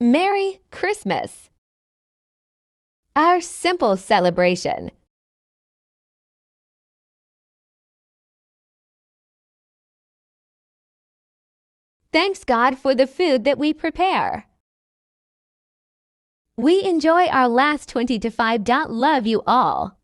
Merry Christmas! Our simple celebration. Thanks God for the food that we prepare. We enjoy our last 20 to 5. Love you all.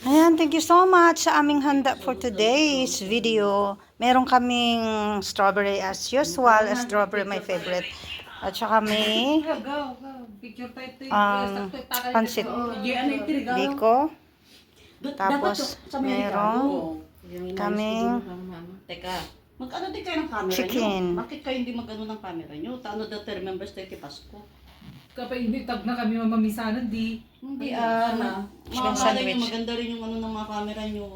Ayan, thank you so much sa aming handa for today's video. Meron kaming strawberry as usual. Strawberry my favorite. At saka may pansit biko. Tapos meron kaming mag-ano din kayo ng camera chicken. nyo? Bakit kayo hindi mag-ano ng camera nyo? Taano the 30 members tayo Pasko? Kapag hindi tag na kami mamamisanan, di. Hindi Chicken Mga sandwich. nyo, maganda rin yung ano ng mga camera nyo.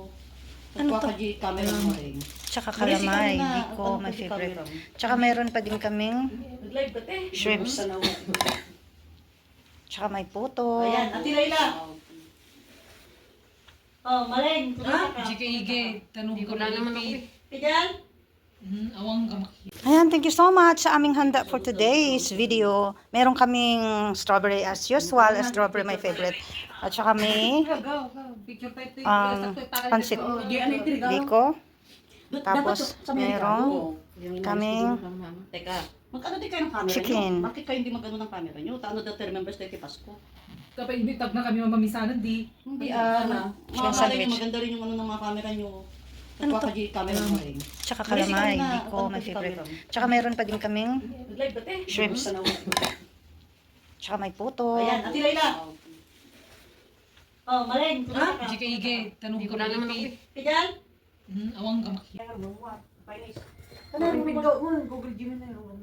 Ano to? Nagpaka-G camera mo rin. Tsaka calamay, biko, my favorite. Tsaka meron pa din kaming Nag-live ba te? shrimps. Tsaka may puto. Ayan, Ate Layla. Oh, Maleng. Ige, tanong ko na naman ako. Pijan? Awang kamaki. Ayan, thank you so much sa aming handa for today's video. Meron kaming strawberry as usual. Strawberry my favorite. At saka may Picture tayo. pansit biko. Tapos meron kaming Teka, mag-ano din kayo ng camera chicken. nyo? Bakit kayo hindi mag-ano ng camera nyo? Taano the 30 members tayo Pasko? Kapag hindi tag na kami mamamisanan, di. Hindi Chicken Mga sandwich. nyo, maganda rin yung ano ng mga camera nyo. Nagpaka-G camera mo rin. Tsaka calamay, biko, my favorite. Tsaka meron pa din kaming Nag-live ba te? shrimps. Tsaka may puto. Ayan, Ate Layla. Oh, Maleng. Ige, tanong ko na naman ako. Pijan? Awang kamaki.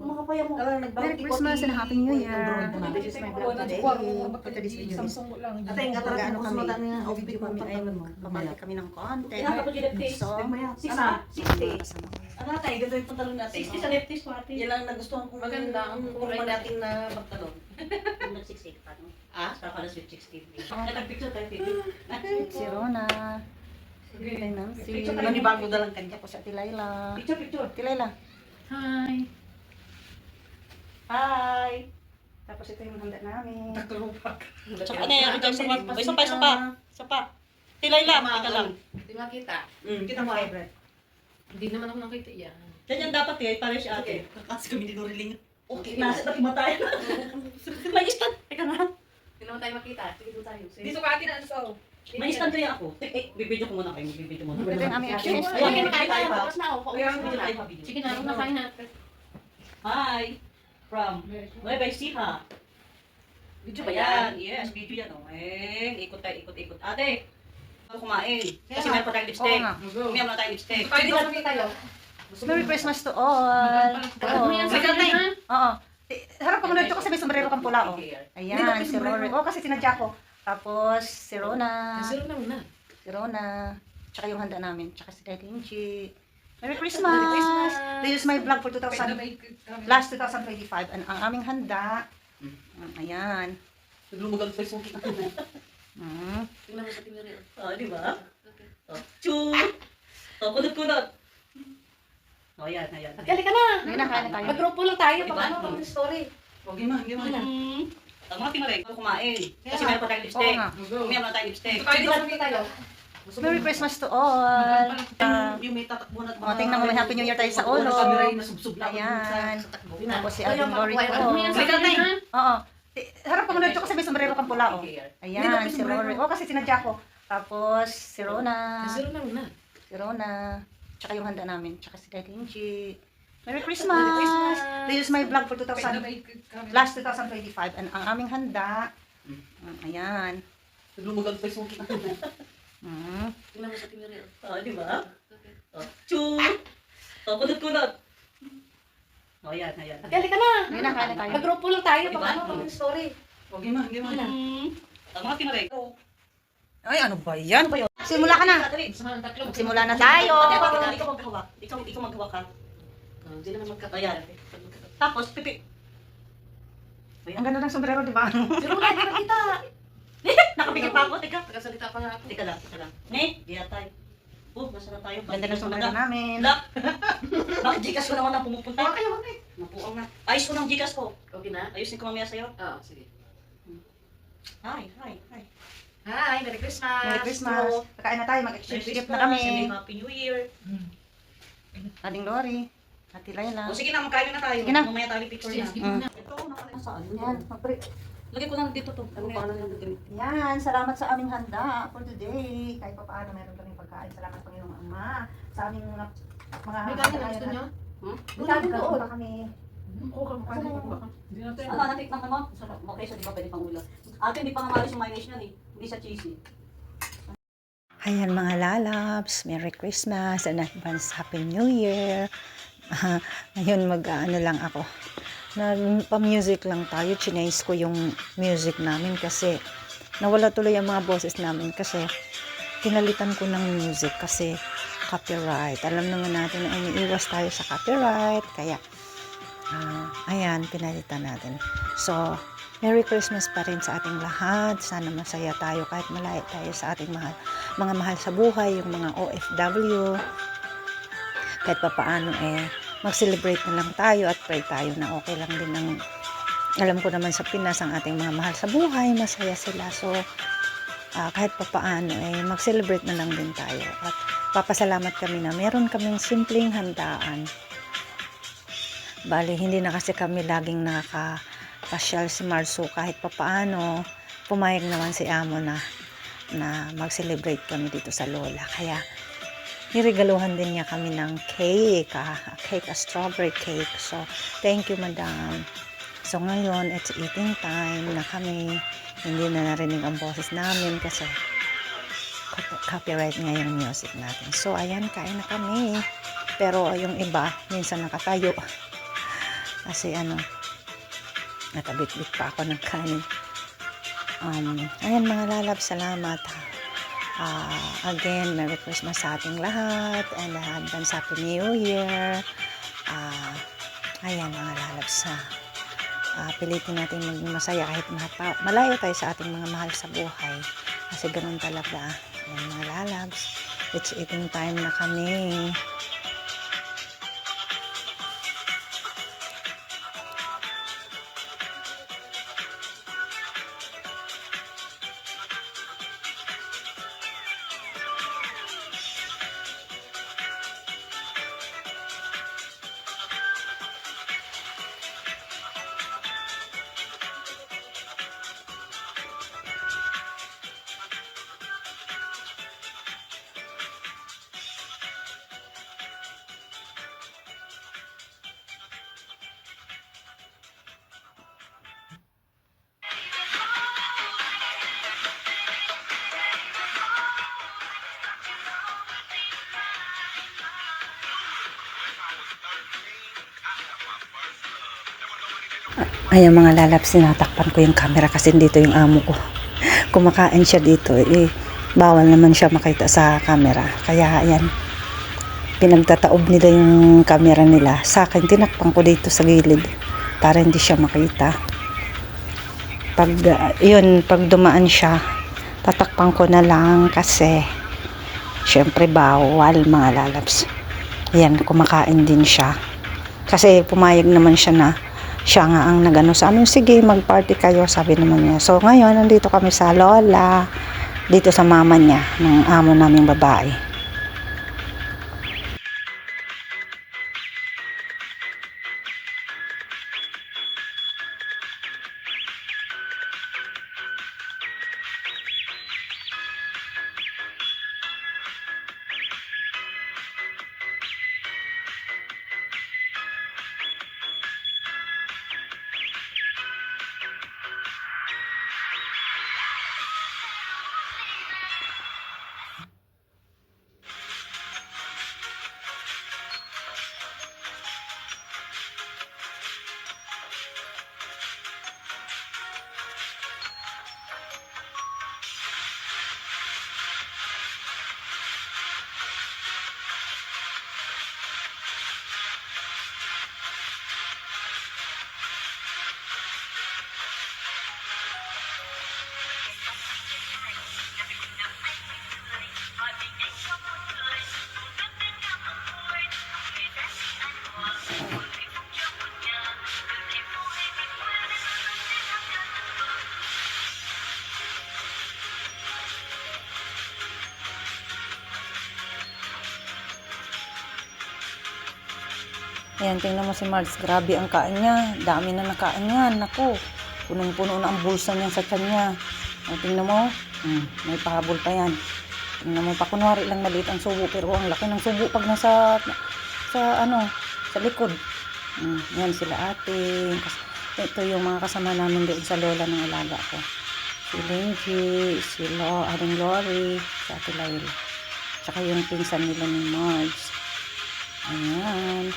Kumakapaya mo. Merry Christmas and Happy New Year. This is my vlog today. For today's video. Samsung mo lang. Gaano kami, video kami ay magpapalaki kami ng konti. So, Ano tayo, ganda yung pantalon natin. 60 sa lefties ko ate. Yan lang nagustuhan kong Maganda ang kulay natin na pagtalon. Yung nag-60 pa, no? Ah? Para pala sweet 16. Nag-picture tayo, Pipi. si Rona. Si Nancy. Picture ka Manibago na lang kanya. Tapos si Ate Layla. Picture. Ate Layla. Hi. Hi! Tapos ito yung handa namin. Tsaka ano yan? Isa pa. Tilayla, makita lang. Hindi makita. Kita mo. Hindi naman ako nakita yan. Ganyan dapat eh, para si ate. Kasi kami dinuriling. Okay, nasa natin matay. May stand. Teka na. Hindi naman tayo makita. Sige doon tayo. Dito ka atin ang so. May stand kaya ako. Bibidyo ko muna kayo. Bibidyo muna. Ito yung aming action. Ayan, kain tayo pa. Tapos na ako. Sige na, ako nakain natin. Hi! From Nueva Ecija. Video ba yan? Yes, video yan. Oh. Ikot tayo, ikot. Ate, ako kumain. Kasi meron pa tayong lipstick. Oo nga. Meron na tayong lipstick. Dito na tayo. Merry Christmas to all. Oo. Harap ka muna dito kasi may sombrero kang pula, oh. Ayan, si Rory. Oh, kasi sinadya ko. Tapos, si Rona. Zero na muna. Si Rona. Tsaka yung handa namin. Tsaka si Daddy Inchi. Merry Christmas! This is my vlog for last 2025. Ang aming handa. Ayan. Naglumugal pa yung suki. Tingnan mo sa timiri. Oh, di ba? Chut! Oh, kulot. Oh, ayan. Gali ka na. Ngayon na, kaya na tayo. Mag-grupo lang tayo. Diba? Pag ano ng story. Okay, ma. Ang mga timarek, ako kumain. Kasi meron pa tayong lipstick. Oo nga. Meron na tayong lipstick. Dito tayo. Merry Christmas to all. Yung may tatakbo na Tingnan mo, may Happy New Year tayo sa ulo. Ayan. Tapos si Ate Rory ko. Oo. Harap ka muna dito kasi may sombrero kang pula, oh. Ayan, si Rory. Oh, kasi sinadya ko. Tapos, si Rona. Zero na muna. Si Rona. Tsaka yung handa namin. Tsaka si Daddy Inchi. Merry Christmas! This is my vlog for last 2025. Ang aming handa. Ayan. Naglumugal pa yung suki. Tingnan mo sa timiri. Oh, di ba? Oh, chut! Oh, kulot. Oh, ayan. Gali ka na. Ngayon na, kaya na tayo. Mag-grupo lang tayo. Diba? Pag ano ng story. Okay, ma. Ang mga timarek. Ay, ano ba yan? Si Magsimula ka na. Magsimula na tayo. Ikaw maghawak. Ikaw maghawak ka. Hindi naman Ayan. Tapos, pipi. Ang ganda ng sombrero, di ba? Pero wala, hindi na kita. Nakapikit pa ako. Teka. Nakasalita pa nga ako. Teka lang. Giya tayo. Nasa na tayo? Ganda ng sombrero namin. Bakit Gcash ko naman ang pumupunta? Kayo, wag na. Mapuang na. Ayos ko ng Gcash ko. Okay na? Ayusin ko mamaya sa'yo. Oo, sige. Hi. Hi, Merry Christmas. Merry Christmas. Kakain na tayo, mag-exchange gift na kami. Happy New Year. Ading Lori. Ate Laila. O sige na, magkain na tayo. Sige na. Mamaya tayo picture na. Ito, nakasaan. Yan, Lagay ko lang dito to. Ano pa na lang dito? yan, salamat sa aming handa for today. Kahit pa paano meron kaming pagkain. Salamat Panginoong Ama. Sa aming mga May kanin na gusto niyo? May kanin doon. Pa kami. Ano, natikman mo? Okay, so di ba pwede pang ulam? Ate, hindi pa nga malis yung mayonnaise niyan eh. Hindi sa cheesy. Ayan mga lalabs, Merry Christmas and advance Happy New Year. Ngayon mag-ano lang ako. Pa-music lang tayo. Chinaise ko yung music namin kasi nawala tuloy ang mga boses namin kasi pinalitan ko ng music kasi copyright. Alam naman natin na umiiwas tayo sa copyright kaya ayan, pinalitan natin. So, Merry Christmas pa rin sa ating lahat. Sana masaya tayo kahit malayo tayo sa ating mga mahal sa buhay, yung mga OFW. Kahit pa paano mag-celebrate na lang tayo at pray tayo na okay lang din ang alam ko naman sa Pinas ang ating mga mahal sa buhay, masaya sila. So, kahit pa paano mag-celebrate na lang din tayo. At papasalamat kami na meron kaming simpleng handaan. Bali, hindi na kasi kami laging nakakapasyal si Marso. Kahit pa paano, pumayag naman si Amo na mag-celebrate kami dito sa Lola. Kaya, niregaluhan din niya kami ng cake, a strawberry cake. So, thank you, Madam. So, ngayon, it's eating time na kami. Hindi na narinig ang boses namin kasi copyright nga yung music natin. So, ayan, kain na kami. Pero, yung iba, minsan nakatayo. Kasi, natabit-bit pa ako ng kanin. Ayan, mga lalab, salamat. Again, Merry Christmas sa ating lahat and advance Happy New Year. Ayan mga lalabs, pilitin natin maging masaya kahit malayo tayo sa ating mga mahal sa buhay kasi ganun talaga. Ayan mga lalabs, it's eating time na kami. Ayan mga lalabs, sinatakpan ko yung camera kasi dito yung amo ko. Kumakain siya dito. Bawal naman siya makita sa camera. Kaya ayan, pinagtataob nila yung camera nila. Sa akin, tinakpan ko dito sa gilid para hindi siya makita. Pag dumaan siya, tatakpan ko na lang kasi syempre bawal mga lalabs. Ayan, kumakain din siya. Kasi pumayag naman siya na siya nga ang nagano sa amin, sige mag-party kayo, sabi naman niya. So ngayon nandito kami sa Lola, dito sa mama niya ng amo naming babae. Ayan, tingnan mo si Mars. Grabe ang kain niya. Dami na nakain niya. Naku, punong-puno na ang bulsa niya sa tiyan niya. O, tingnan mo. May pahabol pa yan. Tingnan mo pa. Kunwari lang maliit ang subo. Pero ang laki ng subo pag nasa sa likod. Yan sila ate. Ito yung mga kasama namin doon sa lola ng alaga ko. Si Linky, si Aling Lori, si Ate Lail. Tsaka yung pinsan nila ni Marge. Ayan.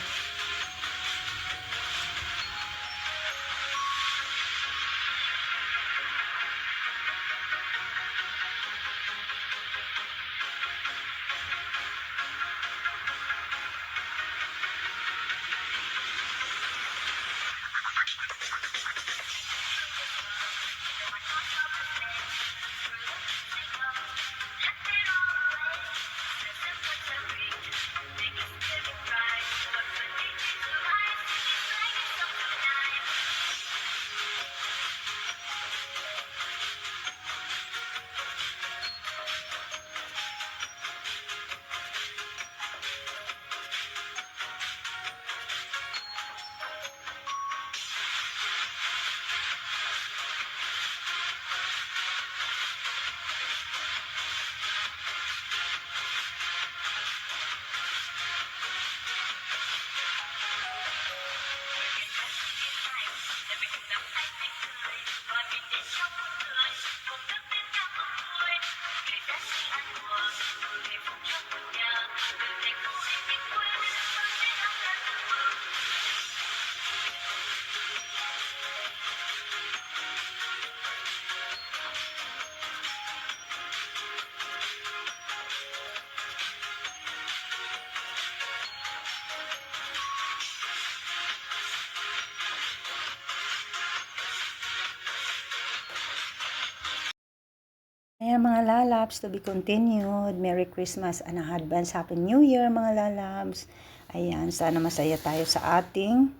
Ayan mga lalabs, to be continued. Merry Christmas and advance Happy New Year mga lalabs. Ayan, sana masaya tayo sa ating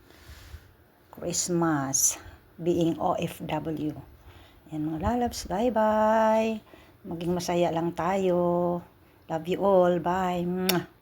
Christmas being OFW. Ayan mga lalabs, bye-bye. Maging masaya lang tayo. Love you all. Bye. Mwah.